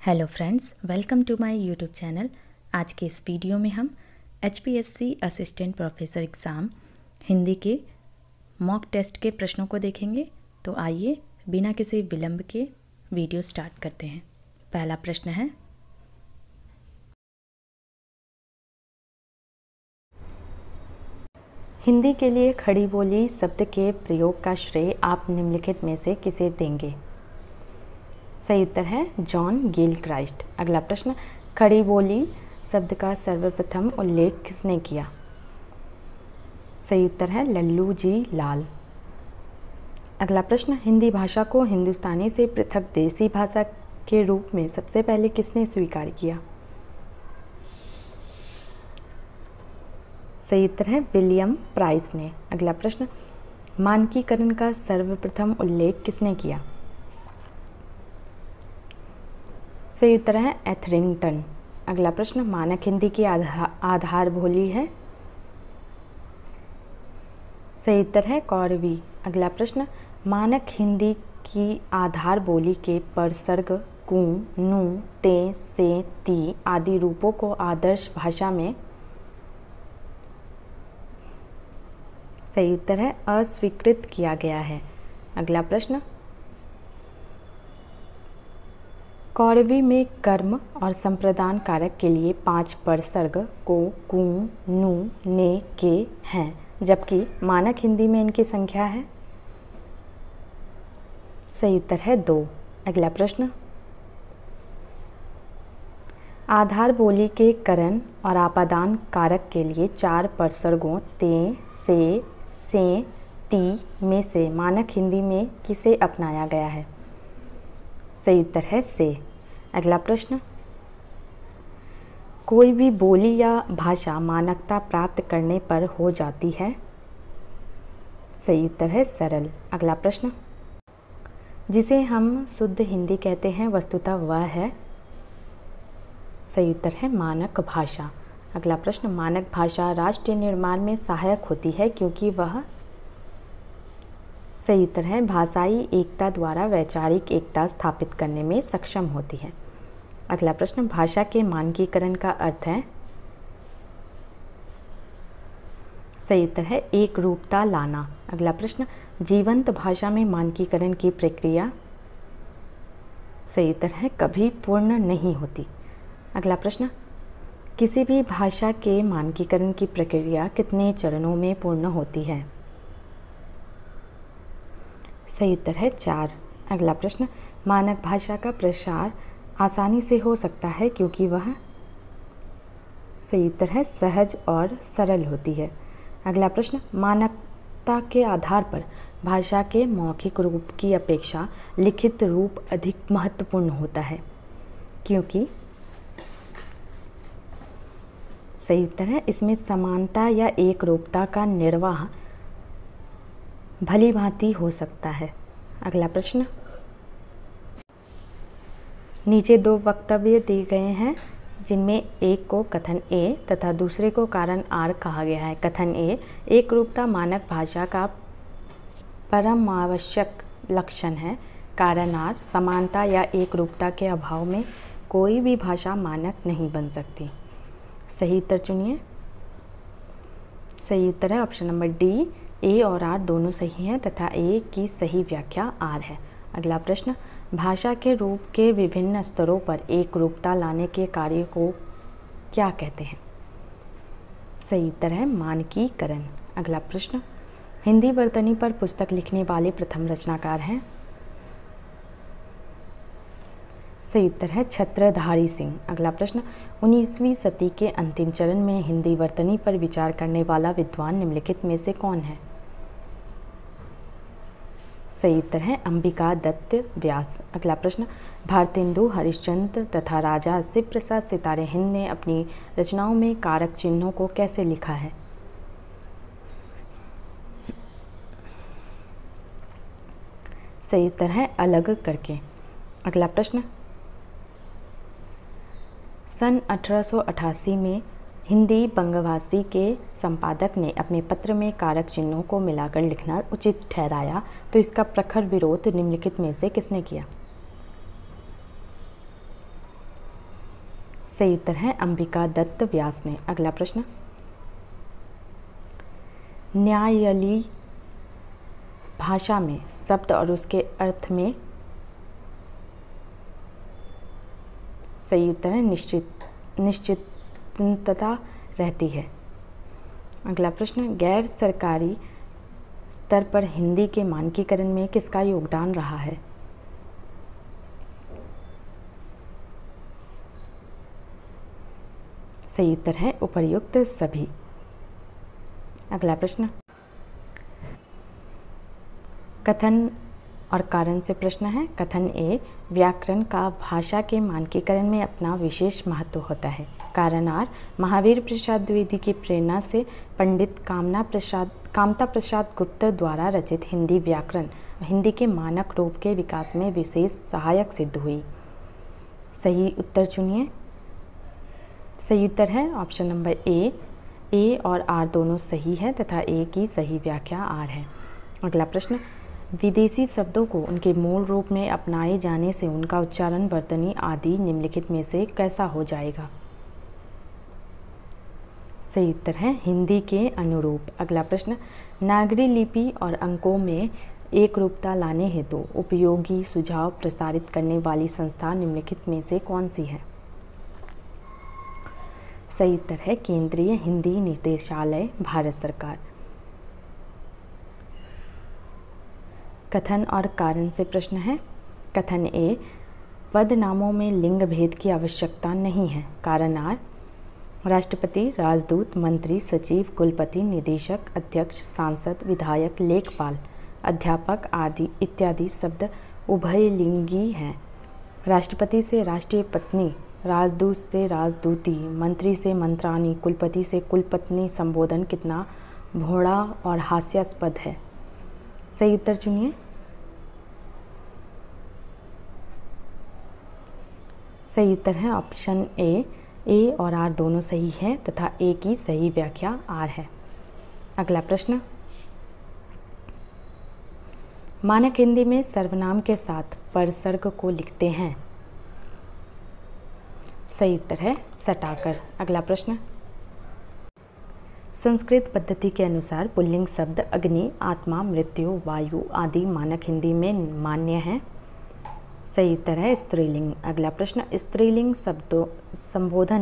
Hello friends, welcome to my YouTube channel. आज के इस वीडियो में हम HPSC assistant professor exam Hindi के मॉक टेस्ट के प्रश्नों को देखेंगे। तो आइए बिना किसी विलंब के वीडियो स्टार्ट करते हैं। पहला प्रश्न है, हिंदी के लिए खड़ी बोली शब्द के प्रयोग का श्रेय आप निम्नलिखित में से किसे देंगे? सही उत्तर है जॉन गिलक्राइस्ट। अगला प्रश्न, खड़ी बोली शब्द का सर्वप्रथम उल्लेख किसने किया? सही उत्तर है लल्लू जी लाल। अगला प्रश्न, हिंदी भाषा को हिंदुस्तानी से पृथक देसी भाषा के रूप में सबसे पहले किसने स्वीकार किया? सही उत्तर है विलियम प्राइस ने। अगला प्रश्न, मानकीकरण का सर्वप्रथम उल्लेख किसने किया? सही उत्तर है एथरिंगटन। अगला प्रश्न, मानक हिंदी की आधार बोली है? सही उत्तर है कौरवी। अगला प्रश्न, मानक हिंदी की आधार बोली के परसर्ग कु, नु, ते, से, ती आदि रूपों को आदर्श भाषा में सही उत्तर है अस्वीकृत किया गया है। अगला प्रश्न, कौरवी में कर्म और संप्रदान कारक के लिए 5 परसर्ग को, कु, नु, ने, के हैं, जबकि मानक हिंदी में इनकी संख्या है? सही उत्तर है 2। अगला प्रश्न, आधार बोली के करण और आपादान कारक के लिए 4 परसर्गों ते, से, ती में से मानक हिंदी में किसे अपनाया गया है? सही उत्तर है से। अगला प्रश्न, कोई भी बोली या भाषा मानकता प्राप्त करने पर हो जाती है? सही उत्तर है सरल। अगला प्रश्न, जिसे हम शुद्ध हिंदी कहते हैं वस्तुतः वह है? सही उत्तर है मानक भाषा। अगला प्रश्न, मानक भाषा राष्ट्रीय निर्माण में सहायक होती है क्योंकि वह? सही उत्तर है भाषाई एकता द्वारा वैचारिक एकता स्थापित करने में सक्षम होती है। अगला प्रश्न, भाषा के मानकीकरण का अर्थ है? सही उत्तर है एक रूपता लाना। अगला प्रश्न, जीवंत भाषा में मानकीकरण की प्रक्रिया? सही उत्तर है कभी पूर्ण नहीं होती। अगला प्रश्न, किसी भी भाषा के मानकीकरण की प्रक्रिया कितने चरणों में पूर्ण होती है? सही उत्तर है 4। अगला प्रश्न, मानक भाषा का प्रसार आसानी से हो सकता है क्योंकि वह? सही उत्तर है सहज और सरल होती है। अगला प्रश्न, मानकता के आधार पर भाषा के मौखिक रूप की अपेक्षा लिखित रूप अधिक महत्वपूर्ण होता है क्योंकि? सही उत्तर है इसमें समानता या एक रूपता का निर्वाह भली भांति हो सकता है। अगला प्रश्न, नीचे 2 वक्तव्य दिए गए हैं जिनमें एक को कथन ए तथा दूसरे को कारण आर कहा गया है। कथन ए, एक रूपता मानक भाषा का परम आवश्यक लक्षण है। कारण आर, समानता या एक रूपता के अभाव में कोई भी भाषा मानक नहीं बन सकती। सही उत्तर चुनिए। सही उत्तर है ऑप्शन नंबर डी, ए और आर दोनों सही हैं तथा ए की सही व्याख्या आर है। अगला प्रश्न, भाषा के रूप के विभिन्न स्तरों पर एक रूपता लाने के कार्य को क्या कहते हैं? सही उत्तर है मानकीकरण। अगला प्रश्न, हिंदी वर्तनी पर पुस्तक लिखने वाले प्रथम रचनाकार हैं? सही उत्तर है छत्रधारी सिंह। अगला प्रश्न, 19वीं सदी के अंतिम चरण में हिंदी वर्तनी पर विचार करने वाला विद्वान निम्नलिखित में से कौन है? सही उत्तर है अंबिका दत्त व्यास। अगला प्रश्न, भारतेंदु हरिश्चंद्र तथा राजा शिव प्रसाद सितारे हिंद ने अपनी रचनाओं में कारक चिन्हों को कैसे लिखा है? सही उत्तर है अलग करके। अगला प्रश्न, सन 1888 में हिंदी बंगवासी के संपादक ने अपने पत्र में कारक चिन्हों को मिलाकर लिखना उचित ठहराया, तो इसका प्रखर विरोध निम्नलिखित में से किसने किया? सही उत्तर है अंबिका दत्त व्यास ने। अगला प्रश्न, न्यायालयी भाषा में शब्द और उसके अर्थ में, सही उत्तर है निश्चितता रहती है। अगला प्रश्न, गैर सरकारी स्तर पर हिंदी के मानकीकरण में किसका योगदान रहा है? सही उत्तर है उपर्युक्त सभी। अगला प्रश्न, कथन और कारण से प्रश्न है। कथन ए, व्याकरण का भाषा के मानकीकरण में अपना विशेष महत्व होता है। कारण आर, महावीर प्रसाद द्विवेदी की प्रेरणा से पंडित कामता प्रसाद गुप्त द्वारा रचित हिंदी व्याकरण हिंदी के मानक रूप के विकास में विशेष सहायक सिद्ध हुई। सही उत्तर चुनिए। सही उत्तर है ऑप्शन नंबर ए और आर दोनों सही है तथा ए की सही व्याख्या आर है। अगला प्रश्न, विदेशी शब्दों को उनके मूल रूप में अपनाए जाने से उनका उच्चारण, वर्तनी आदि निम्नलिखित में से कैसा हो जाएगा? सही उत्तर है हिंदी के अनुरूप। अगला प्रश्न, नागरी लिपि और अंकों में एक रूपता लाने हेतु उपयोगी सुझाव प्रसारित करने वाली संस्था निम्नलिखित में से कौन सी है? सही उत्तर है केंद्रीय हिंदी निर्देशालय, भारत सरकार। कथन और कारण से प्रश्न है। कथन ए, पद नामों में लिंग भेद की आवश्यकता नहीं है। कारण आर, राष्ट्रपति, राजदूत, मंत्री, सचिव, कुलपति, निदेशक, अध्यक्ष, सांसद, विधायक, लेखपाल, अध्यापक आदि इत्यादि शब्द उभयलिंगी हैं। राष्ट्रपति से राष्ट्रीय पत्नी, राजदूत से राजदूती, मंत्री से मंत्रानी, कुलपति से कुलपत्नी संबोधन कितना भोला और हास्यास्पद है। सही उत्तर चुनिए। सही उत्तर है ऑप्शन ए और आर दोनों सही है तथा ए की सही व्याख्या आर है। अगला प्रश्न, मानक हिंदी में सर्वनाम के साथ परसर्ग को लिखते हैं। सही उत्तर है सटाकर। अगला प्रश्न, संस्कृत पद्धति के अनुसार पुल्लिंग शब्द अग्नि, आत्मा, मृत्यु, वायु आदि मानक हिंदी में मान्य हैं। सही उत्तर है स्त्रीलिंग। अगला प्रश्न, स्त्रीलिंग शब्दों संबोधन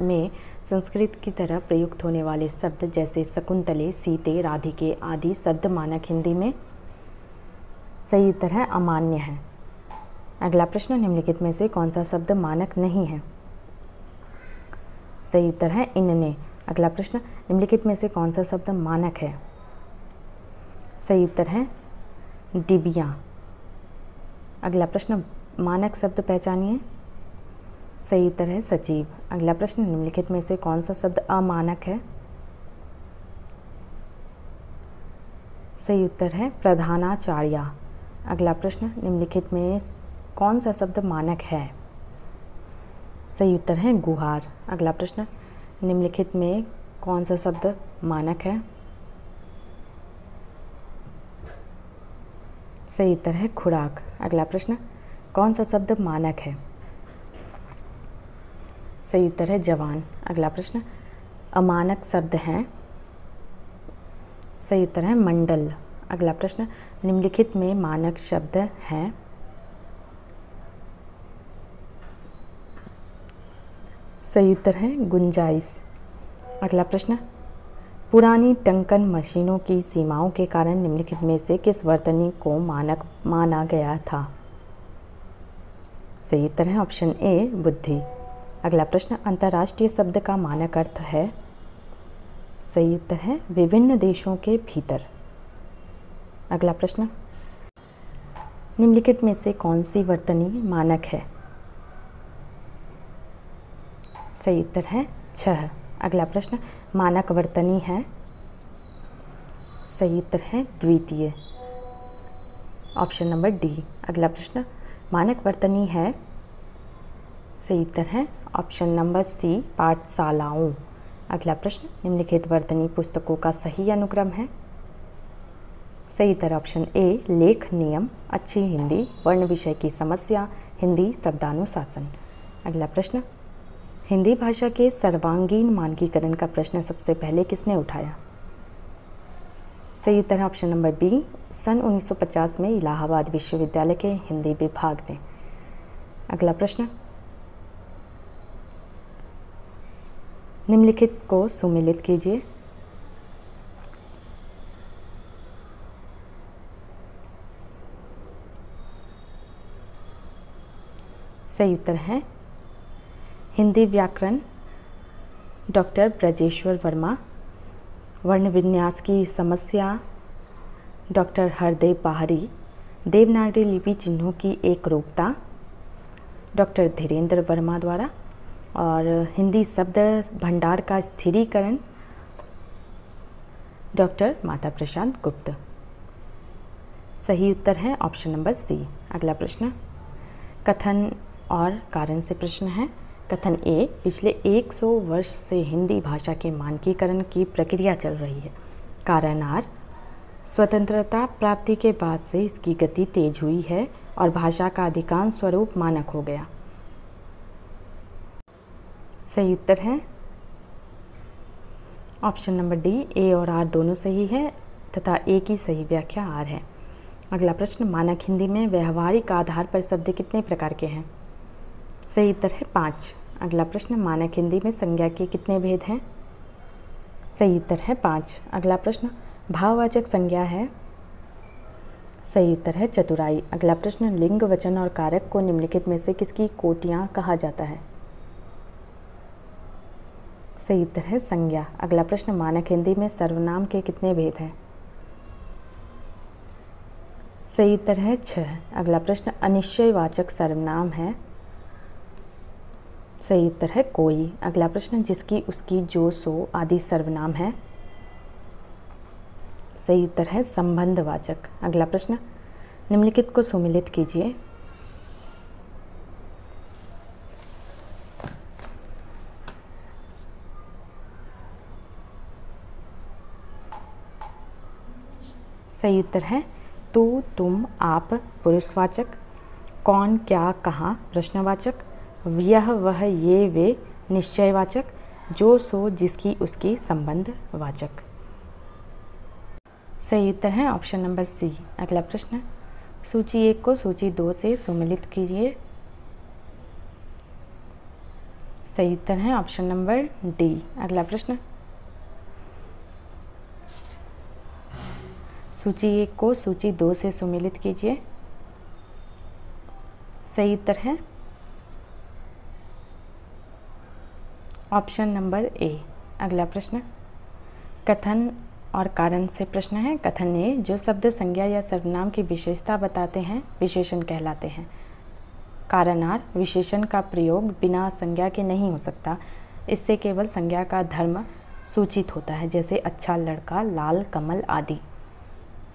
में संस्कृत की तरह प्रयुक्त होने वाले शब्द जैसे शकुंतले, सीते, राधिके आदि शब्द मानक हिंदी में। सही उत्तर है अमान्य है। अगला प्रश्न, निम्नलिखित में से कौन सा शब्द मानक नहीं है? सही उत्तर है इनने। अगला प्रश्न, निम्नलिखित में से कौन सा शब्द मानक है? सही उत्तर है डिबिया। अगला प्रश्न, मानक शब्द पहचानिए। सही उत्तर है सचिव। अगला प्रश्न, निम्नलिखित में से कौन सा शब्द अमानक है? सही उत्तर है प्रधानाचार्य। अगला प्रश्न, निम्नलिखित में कौन सा शब्द मानक है? सही उत्तर है गुहार। अगला प्रश्न, निम्नलिखित में कौन सा शब्द मानक है? सही उत्तर है खुराक। अगला प्रश्न, कौन सा शब्द मानक है? सही उत्तर है जवान। अगला प्रश्न, अमानक शब्द हैं। सही उत्तर है मंडल। अगला प्रश्न, निम्नलिखित में मानक शब्द हैं। सही उत्तर है गुंजाइश। अगला प्रश्न, पुरानी टंकन मशीनों की सीमाओं के कारण निम्नलिखित में से किस वर्तनी को मानक माना गया था? सही उत्तर है ऑप्शन ए बुद्धि। अगला प्रश्न, अंतर्राष्ट्रीय शब्द का मानक अर्थ है? सही उत्तर है विभिन्न देशों के भीतर। अगला प्रश्न, निम्नलिखित में से कौन सी वर्तनी मानक है? सही उत्तर है 6। अगला प्रश्न, मानक वर्तनी है? सही उत्तर है द्वितीय, ऑप्शन नंबर डी। अगला प्रश्न, मानक वर्तनी है? सही उत्तर है ऑप्शन नंबर सी पाठशालाओं। अगला प्रश्न, निम्नलिखित वर्तनी पुस्तकों का सही अनुक्रम है? सही उत्तर ऑप्शन ए लेख नियम, अच्छी हिंदी, वर्ण विषय की समस्या, हिंदी शब्दानुशासन। अगला प्रश्न, हिंदी भाषा के सर्वांगीण मानकीकरण का प्रश्न सबसे पहले किसने उठाया? सही उत्तर है ऑप्शन नंबर बी, सन 1950 में इलाहाबाद विश्वविद्यालय के हिंदी विभाग ने। अगला प्रश्न, निम्नलिखित को सुमेलित कीजिए। सही उत्तर है हिंदी व्याकरण डॉक्टर ब्रजेश्वर वर्मा, वर्ण विन्यास की समस्या डॉक्टर हरदेव बाहरी, देवनागरी लिपि चिन्हों की एकरूपता डॉक्टर धीरेन्द्र वर्मा द्वारा, और हिंदी शब्द भंडार का स्थिरीकरण डॉक्टर माता प्रसाद गुप्त। सही उत्तर है ऑप्शन नंबर सी। अगला प्रश्न कथन और कारण से प्रश्न है। कथन ए, पिछले 100 वर्ष से हिंदी भाषा के मानकीकरण की प्रक्रिया चल रही है। कारण आर, स्वतंत्रता प्राप्ति के बाद से इसकी गति तेज हुई है और भाषा का अधिकांश स्वरूप मानक हो गया। सही उत्तर है ऑप्शन नंबर डी, ए और आर दोनों सही है तथा ए की सही व्याख्या आर है। अगला प्रश्न, मानक हिंदी में व्यवहारिक आधार पर शब्द कितने प्रकार के हैं? सही उत्तर है 5। अगला प्रश्न, मानक हिंदी में संज्ञा के कितने भेद हैं? सही उत्तर है 5। अगला प्रश्न, भाववाचक संज्ञा है? सही उत्तर है चतुराई। अगला प्रश्न, लिंग, वचन और कारक को निम्नलिखित में से किसकी कोटियाँ कहा जाता है? सही उत्तर है संज्ञा। अगला प्रश्न, मानक हिंदी में सर्वनाम के कितने भेद हैं? सही उत्तर है 6। अगला प्रश्न, अनिश्चयवाचक सर्वनाम है? सही उत्तर है कोई। अगला प्रश्न, जिसकी, उसकी, जो, सो आदि सर्वनाम है? सही उत्तर है संबंधवाचक। अगला प्रश्न, निम्नलिखित को सुमेलित कीजिए। सही उत्तर है तू, तुम, आप पुरुषवाचक, कौन, क्या, कहाँ प्रश्नवाचक, यह, वह, ये, वे निश्चयवाचक, जो, सो, जिसकी, उसकी संबंधवाचक। सही उत्तर है ऑप्शन नंबर सी। अगला प्रश्न, सूची 1 को सूची 2 से सुमेलित कीजिए। सही उत्तर है ऑप्शन नंबर डी। अगला प्रश्न, सूची 1 को सूची 2 से सुमेलित कीजिए। सही उत्तर है ऑप्शन नंबर ए। अगला प्रश्न, कथन और कारण से प्रश्न है। कथन ए, जो शब्द संज्ञा या सर्वनाम की विशेषता बताते हैं विशेषण कहलाते हैं। कारण आर, विशेषण का प्रयोग बिना संज्ञा के नहीं हो सकता, इससे केवल संज्ञा का धर्म सूचित होता है, जैसे अच्छा लड़का, लाल कमल आदि।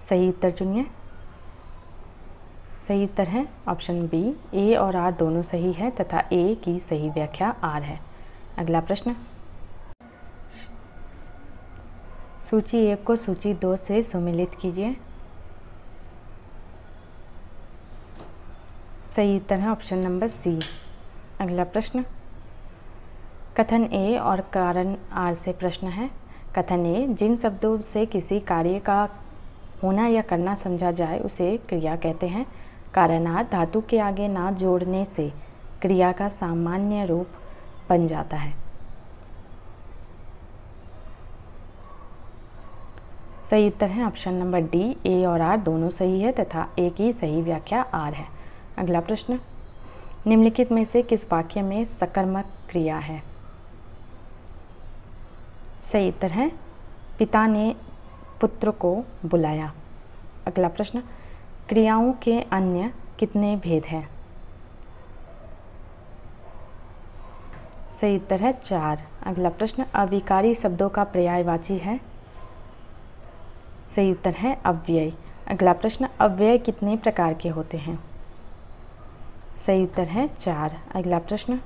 सही उत्तर चुनिए। सही उत्तर है ऑप्शन बी, ए और आर दोनों सही है तथा ए की सही व्याख्या आर है। अगला प्रश्न, सूची 1 को सूची 2 से सुमेलित कीजिए। सही उत्तर है ऑप्शन नंबर सी। अगला प्रश्न, कथन ए और कारण आर से प्रश्न है। कथन ए, जिन शब्दों से किसी कार्य का होना या करना समझा जाए उसे क्रिया कहते हैं। कारण आर, धातु के आगे ना जोड़ने से क्रिया का सामान्य रूप बन जाता है। सही उत्तर है ऑप्शन नंबर डी, ए और आर दोनों सही है तथा ए की सही व्याख्या आर है। अगला प्रश्न, निम्नलिखित में से किस वाक्य में सकर्मक क्रिया है? सही उत्तर है पिता ने पुत्र को बुलाया। अगला प्रश्न, क्रियाओं के अन्य कितने भेद हैं? सही उत्तर है 4। अगला प्रश्न, अविकारी शब्दों का पर्यायवाची है? सही उत्तर है अव्यय। अगला प्रश्न, अव्यय कितने प्रकार के होते हैं? सही उत्तर है 4। अगला प्रश्न,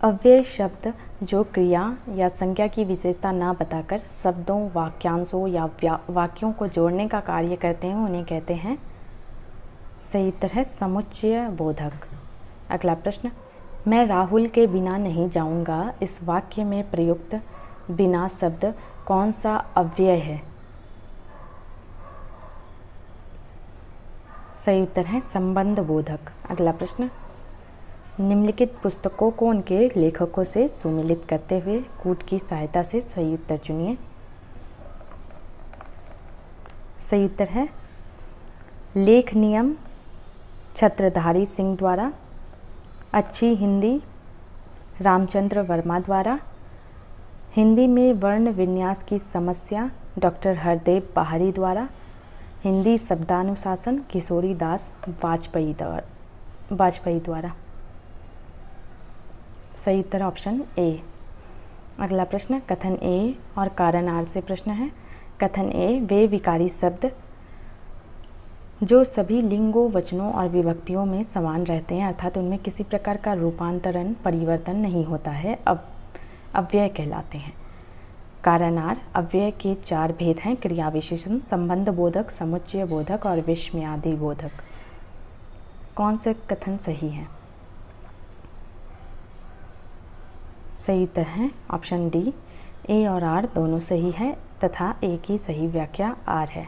अव्यय शब्द जो क्रिया या संज्ञा की विशेषता ना बताकर शब्दों, वाक्यांशों या वाक्यों को जोड़ने का कार्य करते हैं उन्हें कहते हैं? सही उत्तर है समुच्चय बोधक। अगला प्रश्न, मैं राहुल के बिना नहीं जाऊंगा, इस वाक्य में प्रयुक्त बिना शब्द कौन सा अव्यय है? सही उत्तर है संबंध बोधक। अगला प्रश्न, निम्नलिखित पुस्तकों को उनके लेखकों से सुमेलित करते हुए कूट की सहायता से सही उत्तर चुनिए। सही उत्तर है लेख नियम छत्रधारी सिंह द्वारा, अच्छी हिंदी रामचंद्र वर्मा द्वारा, हिंदी में वर्ण विन्यास की समस्या डॉक्टर हरदेव पहाड़ी द्वारा, हिंदी शब्दानुशासन किशोरी दास वाजपेयी द्वारा। सही उत्तर ऑप्शन ए। अगला प्रश्न, कथन ए और कारण आर से प्रश्न है। कथन ए, वे विकारी शब्द जो सभी लिंगों, वचनों और विभक्तियों में समान रहते हैं अर्थात उनमें किसी प्रकार का रूपांतरण परिवर्तन नहीं होता है, अब अव्यय कहलाते हैं। कारण आर, अव्यय के 4 भेद हैं, क्रिया विशेषण, संबंध बोधक, समुच्चय बोधक और विस्मयादि बोधक। कौन से कथन सही है? सही उत्तर है ऑप्शन डी, ए और आर दोनों सही है तथा ए की सही व्याख्या आर है।